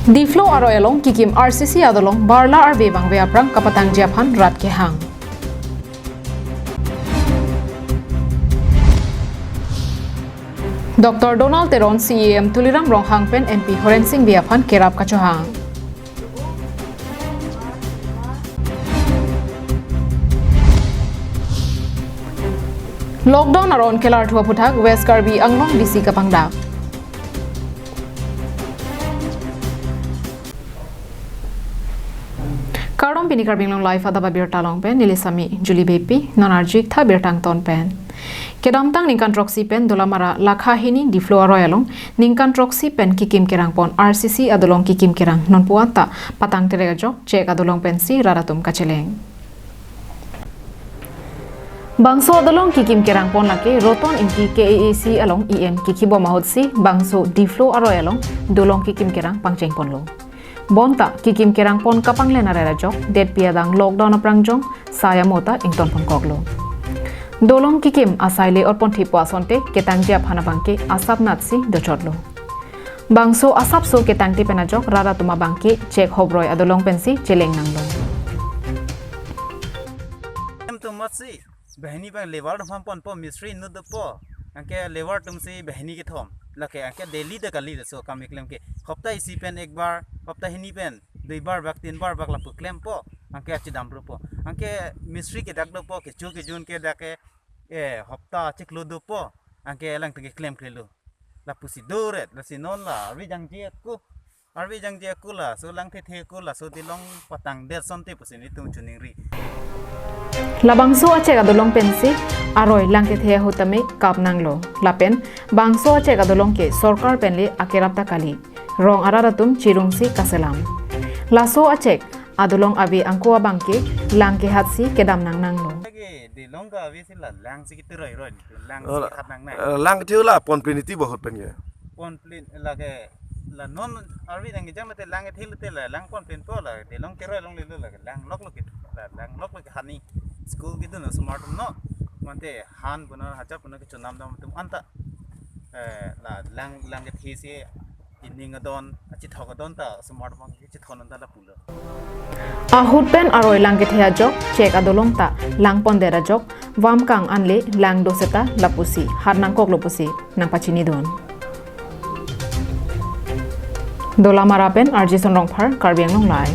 Di flow aroyalong kikim RCC adolong barla arbe bang ve aprang kapatang Japan rat ke hang. Dr. Donald Teron CEM tuliram rong hangpen MP Horensing biapan kerap kachohang. Lockdown aron kelar thua puthak West Karbi anglong DC kapangda. Kardong pini karbing long life Adap Abrta long pen nilisami Julie Bepi nonarjik tha bertang ton pen. Kedamtang ningkan troksi pen dolamara lakha hini di flow royalong ningkan troksi pen kikim kerang pon RCC adolong kikim kerang non puata patang teregajo cek adolong pensi raratum kaceleng. Bangso adolong kikim kerang pon lake roton inti KAAC along EM kikibo mahotsi bangso di flow aroyalong dolong kikim kerang pangceng pon lo. Bonta kikim kerang pon kapang lena rerajok det piadang lockdown aprangjong saya mota ington pon koglo. Dolong kikim asaile orpon thipo asonte ketang jia phana bangke asap natsi dochotlo. Bangso asap so ketang ti penajok rara tuma bangke cek hobroi adolong pensi celeng nanglo. Em to matsi behni bang levar pham pon po mystery nu de po anke levar tumsi behni ke thom lake anke daily de kali so kam klem ke hafta isi pen ek bar hafta hini pen dui bar bak tin bar bak la klem po anke achi dam po anke mystery ke dak do po ke chu ke jun ke dake e hafta chiklu do po anke lang te klem klelu la pusi dore la sinon la arwi jang je ku la so lang the ku la so dilong patang der sonte pusini tum chuning ri Labangso acek adolong pensi aroi langke thea hotame kap nanglo lapen bangso acek adolong ke sorkar penle akerapta kali rong araratum chirungsi kaselam laso acek adolong abi angko bangke langke hatsi kedam nang nanglo di long ka abi sila lang si kitroi roi lang si hat nang nai lang thula pon priniti bahut pen ye pon plin lage la non arwi dang jam te lang thil te la lang pon plin po la de long keroi long le la lang lok lok la lang lok lok hani school gitu no smart no mante han punar hajar punar ke chunam dam tum anta la lang ke thisi inning adon achi thok adon ta smart bang ke thonan ta la pulo ahut pen aroi langke thea jok cek adolong ta lang pon dera jok wam kang anle lang doseta lapusi har nang kok lopusi nang pachini don dola marapen RJ Sonrong phar karbiang long lai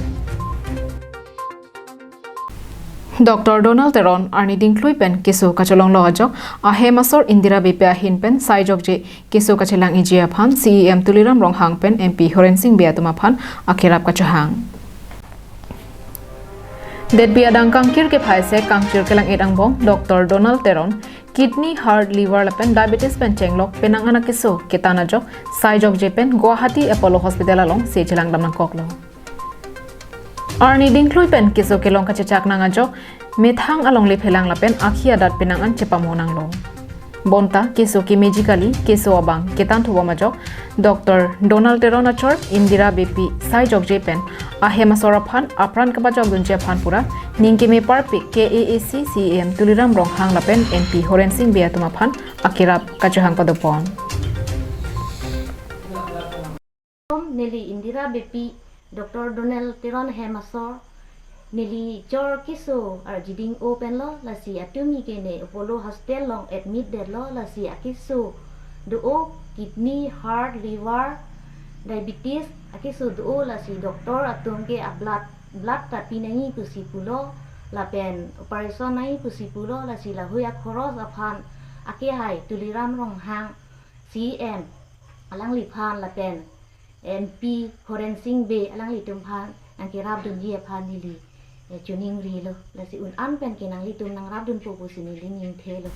Dr. Donald Teron arni dingklui pen keso kacholong lojok ahe masor Indira Bepia hin pen saijok je keso kachelang ijia phan CEM tuliram rong hang pen MP Horensing biatuma phan akhirap kachahang Det biadang kangkir ke phaise kangkir kelang edang bong Dr. Donald Teron kidney heart liver lapen diabetes pen chenglok penangana keso ketana jok saijok je pen Guwahati Apollo Hospital along se chelang damnang koklo Arni dingklui pen keso kelong kachechak nangajo methang along le phelang lapen akhia dat penangan chepamonang lo bonta keso ki magically keso abang ketan thoba majo Dr. Donald Teron achor Indira Bepi sai jogje pen ahema soraphan apran ka bajok dunje phan pura ningke me par pe KAAC CEM tuliram rong hang lapen MP Horensing biatuma phan akirap kachahang padopon Nili Indira Bepi Dr. Donald Teron Hemasor Nili Jor Kiso Arjiding Open Lo Lasi Atumi Kene Apollo Hospital Long Admit Dead Lo Lasi Akiso Duo Kidney Heart Liver Diabetes Akiso Duo Lasi Doktor Atum Ke Blood Tapi Nangi Pusipulo Lapen Operation Nai Pusipulo Lasi Lahuya Khoros Aphan Ake Hai Tuliram Rong Hang CM Alang Liphan Lapen MP Horensing Be alang litum phan ang kirab dun dia phan nili chuning rilo la si un an pen kinang litum nang rab dun po sini ning thelo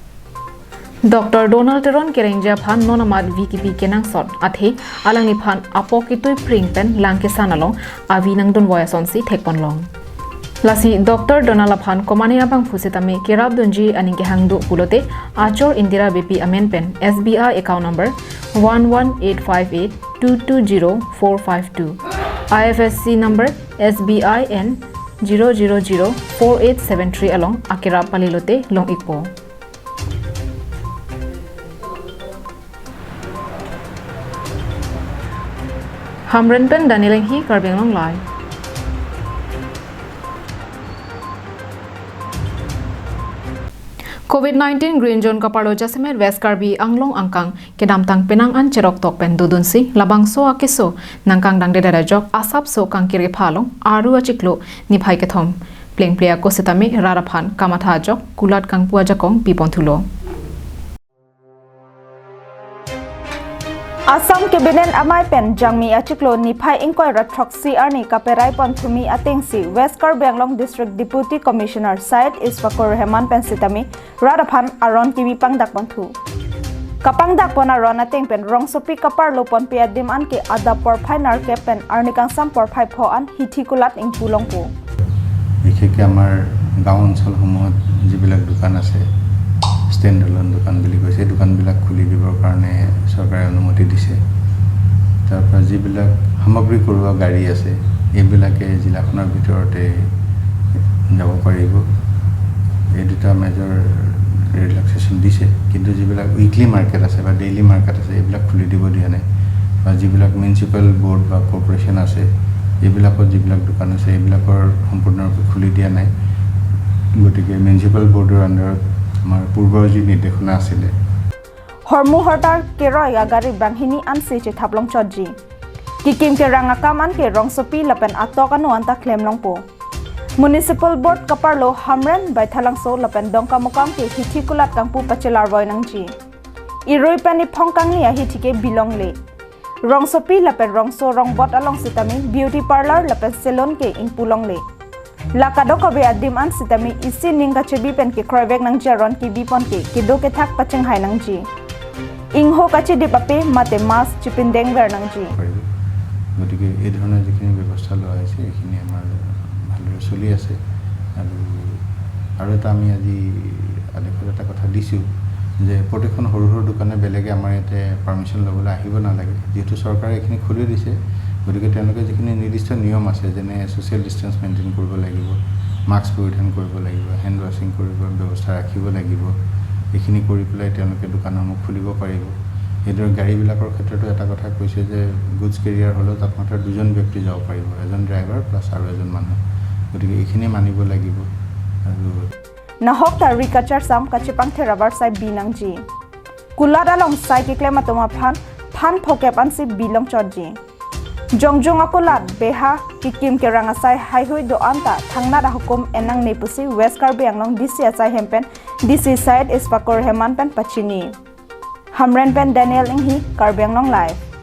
Dr. Donald Teron kerengja phan nonamad VKP kenang sot athe alang ni phan apokitoi pring pen langke sanalong avi nang dun boyason si thekpon long lasi Dr. Donald phan komani abang phusitame kirab dunji aning ke hangdu pulote achor Indira Bepi amen pen SBI account number 11858 220452 IFSC number SBIN 0004873 along akira palilote long ikpo Hamren pen Daniel hi karbeng long lai COVID-19 Green Zone kapalo jasemer West Karbi anglong angkang kedam tang penang an cerok tok pen dudun si labang so akiso nangkang dang deda jok asap so kangkiri phalong aru achiklo ni phai ke thom pleng plea ko setami raraphan kamatha jok kulat kang puaja kong pipon thulo Assam Cabinet amai pen jangmi achiklo ni phai ingkoi ratroksi arni kaperai pon thumi atengsi West Karbi District Deputy Commissioner Syed Isfakor Rahman pen sitami radaphan aron kibi pangdak panthu kapangdak pon aron ateng pen rong sopi kapar lo pon pe adim an ke Adap por phai nar ke pen arnikang sam por phai pho an hithikulat ing pulongpu বিশেষকৈ আমাৰ গাঁও অঞ্চলসমূহত যিবিলাক দোকান আছে stand alone দোকান বুলি কৈছে দোকানবিলাক খুলি দিবৰ কাৰণে চৰকাৰে অনুমতি দিছে তাৰপৰা যিবিলাক সামগ্ৰী কৰোৱা গাড়ী আছে এইবিলাকে জিলাখনৰ ভিতৰতে যাব পাৰিব এই দুটা মেজৰ ৰিলেক্সেশ্যন দিছে কিন্তু যিবিলাক উইকলি মাৰ্কেট আছে বা ডেইলি মাৰ্কেট আছে এইবিলাক খুলি দিব দিয়া নাই বা যিবিলাক মিউনিচিপেল বোৰ্ড বা কৰ্পৰেশ্যন আছে এইবিলাকত যিবিলাক দোকান আছে এইবিলাকৰ সম্পূৰ্ণৰূপে খুলি দিয়া নাই গতিকে মিউনিচিপেল বোৰ্ডৰ আণ্ডাৰত আমাৰ পূৰ্বৰ যি নিৰ্দেশনা আছিলে হৰমুহৰতাৰ কেৰয় আগাৰি বাংহিনী আনছি চে থাপলং চজি কিকিম কে ৰাঙা কামান কে ৰং সপি লপেন আতকানো আন্তা ক্লেম লংপো মুনিসিপাল বোৰ্ড কাপাৰলো হামৰেন বাইথালাংসো লপেন দংকা মকাম কে হিথিকুলাত কাংপু পাচেলাৰ বয়নংজি ইৰৈ পানি ফংকাংনি আহি ঠিকে বিলংলে rong sopi lapen rong so rong bot along sitami beauty parlor lapen salon ke ing pulongle lakado ko be adim an sitami isi ninga chebi pen ke kroivek nang jaron ki bipon ke do ke thak pacheng hai nang ji ing ho kache de pape mate mas chipindeng ver nang ji গতিকে এই ধৰণৰ যিখিনি ব্যৱস্থা লোৱা হৈছে এইখিনি আমাৰ ভালদৰে চলি আছে আৰু এটা আমি আজি আদেশত এটা কথা দিছোঁ যে প্ৰতিখন সৰু সৰু দোকানে বেলেগে আমাৰ ইয়াতে পাৰ্মিশ্যন ল'বলৈ আহিব নালাগে যেহেতু চৰকাৰে এইখিনি খুলি দিছে গতিকে তেওঁলোকে যিখিনি নিৰ্দিষ্ট নিয়ম আছে যেনে ছ'চিয়েল ডিষ্টেঞ্চ মেইনটেইন কৰিব লাগিব মাস্ক পৰিধান কৰিব লাগিব হেণ্ড ৱাশ্বিং কৰিবৰ ব্যৱস্থা ৰাখিব লাগিব এইখিনি কৰি পেলাই তেওঁলোকে দোকানসমূহ খুলিব পাৰিব এইদৰে গাড়ীবিলাকৰ ক্ষেত্ৰতো এটা কথা কৈছে যে গুডছ কেৰিয়াৰ হ'লেও তাত মাত্ৰ দুজন ব্যক্তি যাব পাৰিব এজন ড্ৰাইভাৰ প্লাছ আৰু এজন মানুহ গতিকে এইখিনি মানিব লাগিব আৰু nahok ta rikacher sam kachipang the rubber sai binangji kulada long sai ke klema toma phan phoke pansi bilong chorji jongjong akolat beha kikim ke ranga sai hai hui do anta thangna da hukum enang ne pusi West Karbi Anglong DC sai hempen DC side is pakor heman pen pachini hamren pen Daniel inghi Karbi Anglong live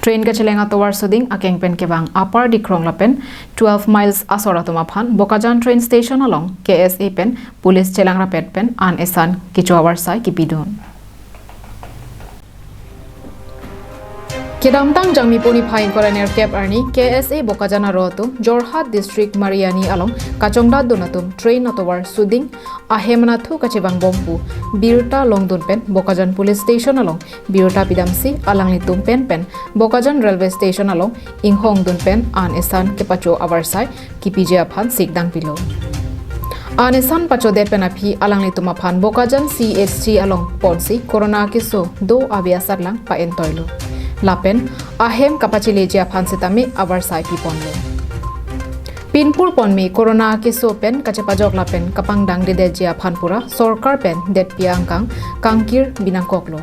Train ka chelenga towar soding akeng pen kebang upper dikrong lapen 12 miles asora toma phan Bokajan train station along KSA pen police chelang rapet pen an esan kichawar sai kipidon Kedamtang jangmi poni phain koraner cap arni KSA Bokajana roto Jorhat district Mariani along Kachongda donatum train atowar suding ahemnathu kachebang bompu Birta longdun pen Bokajan police station along Birta pidamsi alanglitum pen Bokajan railway station along Inghong dun pen an esan kepacho avarsai kipije aphan sikdang pilo Anesan pacho det penapi alanglitum aphan Bokajan CHC along ponsi corona kiso do abiasar lang pa entoilo Lapen ahem kapachilejia phansitami abar sai piponlo Pinpur ponmi corona ke sopen kachapajok lapen kapang dang de dejia phanpura sarkar pen det piangkang kangkir binangkoklo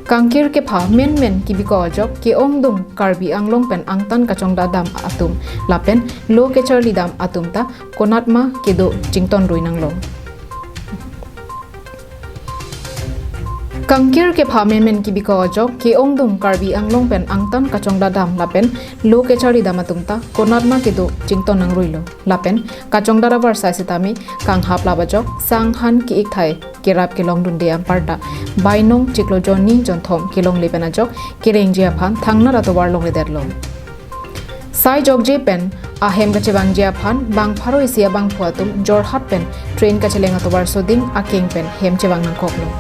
Kangkir ke pha men kibiko jok ke ongdung Karbi Anglong pen angtan kachongda dam atum lapen lo ke charli dam atum ta konatma kedo jington ruinanglo Kangkir ke pha men ki biko jok ke ongdung Karbi Anglong pen angtan kachongda dam lapen lo ke chari dam atumta konatma ke do jington nang ruilo lapen kachongda rabar sai sitami kang hapla bajok sanghan ki ik thai ke rap ke long dun de amparta bainong chiklo joni jonthom ke long le pena jok ke rengji aphan thangna ra to war long le derlo sai jok je pen ahem ka chebang je aphan bang pharo isia bang phuatum jorhat pen train ka chelenga to war soding akeng pen hem chebang nang koklo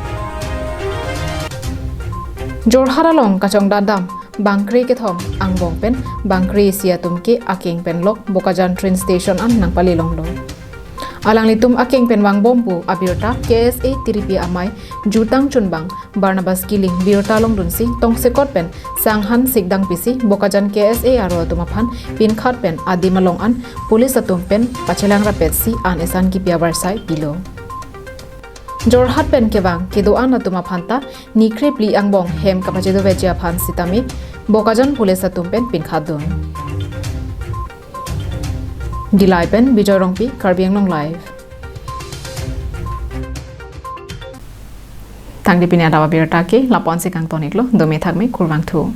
Jorhara long kachongda dam bangkri ke thom angbong pen bangkri sia tumke akeng pen lok Bokajan train station an nangpali long lo alang litum akeng penwang bombu Abrta KSA tiripi amai jutang chunbang Barnabas Kiling Birta long dunsi tong sekot pen sanghan sikdang pisi bokajan KSA aro tumaphan pin khat pen adi malong an police atum pen pachelang rapet si an esan ki piabar sai pilo Jorhat pen kewang kedo an atuma phanta nikre pli angbong hem kapajedo vejia phan sitami bokajan police atum pen pin khadon Dilai pen Bijoy Rongpi Karbiang Long Live Tangdi pini Adap Abrta ke lapon si kang tonik lo domi thakme kurwang thu